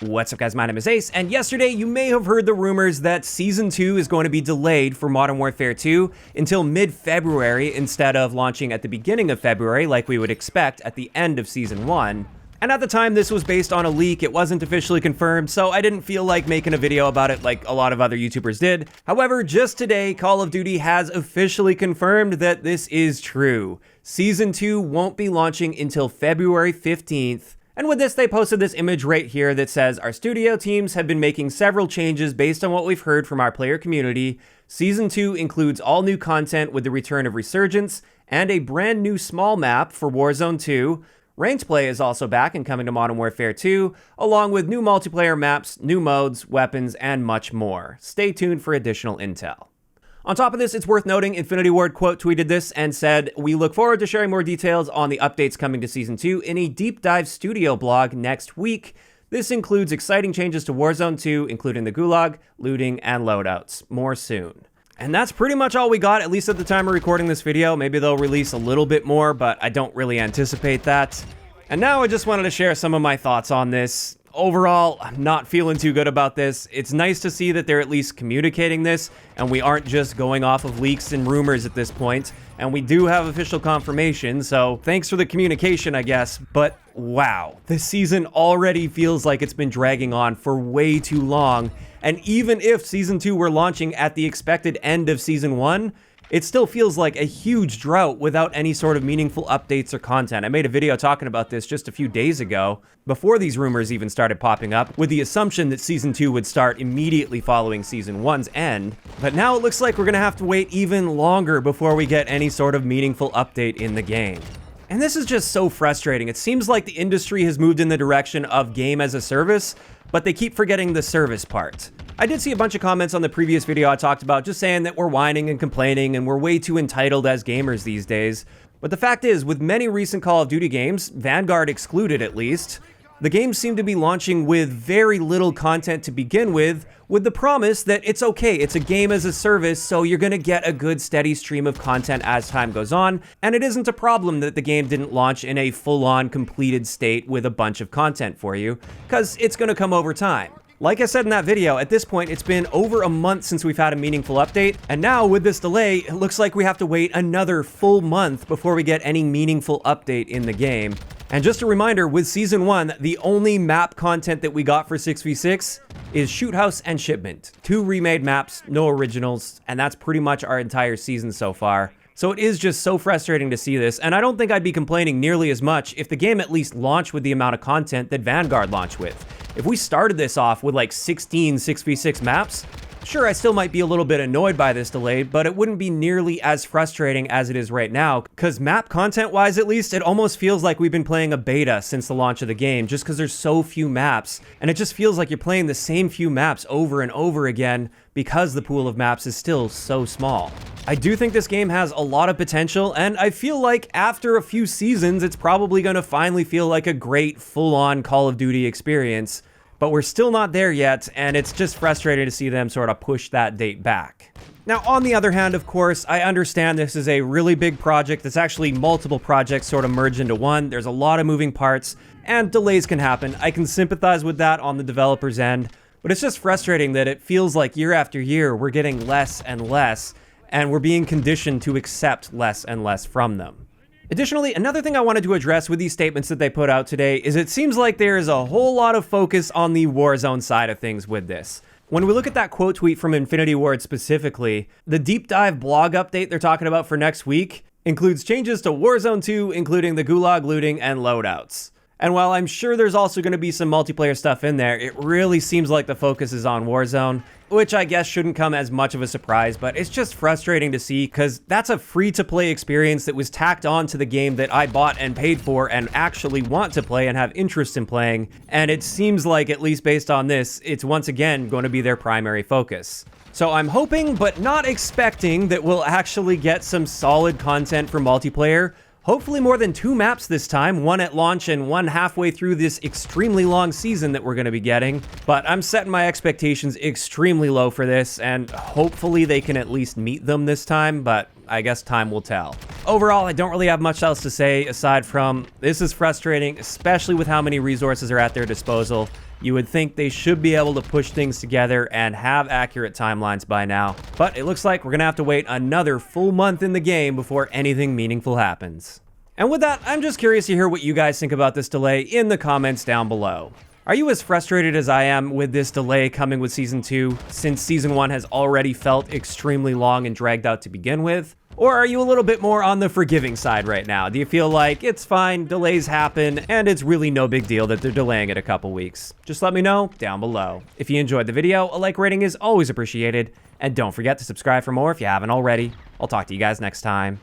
What's up, guys? My name is Ace, and yesterday you may have heard the rumors that Season 2 is going to be delayed for Modern Warfare 2 until mid-February instead of launching at the beginning of February like we would expect at the end of Season 1. And at the time, this was based on a leak. It wasn't officially confirmed, so I didn't feel like making a video about it like a lot of other YouTubers did. However, just today, Call of Duty has officially confirmed that this is true. Season 2 won't be launching until February 15th. And with this, they posted this image right here that says, our studio teams have been making several changes based on what we've heard from our player community. Season 2 includes all new content with the return of Resurgence and a brand new small map for Warzone 2. Ranked play is also back and coming to Modern Warfare 2, along with new multiplayer maps, new modes, weapons, and much more. Stay tuned for additional intel. On top of this, it's worth noting Infinity Ward quote tweeted this and said, "We look forward to sharing more details on the updates coming to Season 2 in a deep dive studio blog next week. This includes exciting changes to Warzone 2, including the Gulag, looting, and loadouts. More soon." And that's pretty much all we got, at least at the time of recording this video. Maybe they'll release a little bit more, but I don't really anticipate that. And now I just wanted to share some of my thoughts on this. Overall, I'm not feeling too good about this. It's nice to see that they're at least communicating this, and we aren't just going off of leaks and rumors at this point. And we do have official confirmation, so thanks for the communication, I guess. But wow, this season already feels like it's been dragging on for way too long. And even if Season 2 were launching at the expected end of Season 1, it still feels like a huge drought without any sort of meaningful updates or content. I made a video talking about this just a few days ago, before these rumors even started popping up, with the assumption that Season 2 would start immediately following Season 1's end. But now it looks like we're gonna have to wait even longer before we get any sort of meaningful update in the game. And this is just so frustrating. It seems like the industry has moved in the direction of game as a service, but they keep forgetting the service part. I did see a bunch of comments on the previous video I talked about just saying that we're whining and complaining and we're way too entitled as gamers these days. But the fact is, with many recent Call of Duty games, Vanguard excluded at least, the games seem to be launching with very little content to begin with the promise that it's okay, it's a game as a service, so you're gonna get a good steady stream of content as time goes on, and it isn't a problem that the game didn't launch in a full-on completed state with a bunch of content for you, because it's gonna come over time. Like I said in that video, at this point, it's been over a month since we've had a meaningful update, and now with this delay, it looks like we have to wait another full month before we get any meaningful update in the game. And just a reminder, with Season 1, the only map content that we got for 6v6 is Shoot House and Shipment. 2 remade maps, no originals, and that's pretty much our entire season so far. So it is just so frustrating to see this, and I don't think I'd be complaining nearly as much if the game at least launched with the amount of content that Vanguard launched with. If we started this off with like 16 6v6 maps, sure, I still might be a little bit annoyed by this delay, but it wouldn't be nearly as frustrating as it is right now, because map content-wise at least, it almost feels like we've been playing a beta since the launch of the game, just because there's so few maps, and it just feels like you're playing the same few maps over and over again because the pool of maps is still so small. I do think this game has a lot of potential, and I feel like after a few seasons, it's probably going to finally feel like a great full-on Call of Duty experience. But we're still not there yet, and it's just frustrating to see them sort of push that date back. Now, on the other hand, of course, I understand this is a really big project. It's actually multiple projects sort of merged into one. There's a lot of moving parts, and delays can happen. I can sympathize with that on the developer's end, but it's just frustrating that it feels like year after year, we're getting less and less, and we're being conditioned to accept less and less from them. Additionally, another thing I wanted to address with these statements that they put out today is it seems like there is a whole lot of focus on the Warzone side of things with this. When we look at that quote tweet from Infinity Ward specifically, the deep dive blog update they're talking about for next week includes changes to Warzone 2, including the Gulag looting and loadouts. And while I'm sure there's also going to be some multiplayer stuff in there, it really seems like the focus is on Warzone, which I guess shouldn't come as much of a surprise, but it's just frustrating to see because that's a free-to-play experience that was tacked on to the game that I bought and paid for and actually want to play and have interest in playing, and it seems like, at least based on this, it's once again going to be their primary focus. So I'm hoping, but not expecting, that we'll actually get some solid content for multiplayer. Hopefully more than 2 maps this time, one at launch and one halfway through this extremely long season that we're going to be getting. But I'm setting my expectations extremely low for this, and hopefully they can at least meet them this time, but I guess time will tell. Overall, I don't really have much else to say aside from this is frustrating, especially with how many resources are at their disposal. You would think they should be able to push things together and have accurate timelines by now, but it looks like we're gonna have to wait another full month in the game before anything meaningful happens. And with that, I'm just curious to hear what you guys think about this delay in the comments down below. Are you as frustrated as I am with this delay coming with Season 2, since Season 1 has already felt extremely long and dragged out to begin with? Or are you a little bit more on the forgiving side right now? Do you feel like it's fine, delays happen, and it's really no big deal that they're delaying it a couple weeks? Just let me know down below. If you enjoyed the video, a like rating is always appreciated, and don't forget to subscribe for more if you haven't already. I'll talk to you guys next time.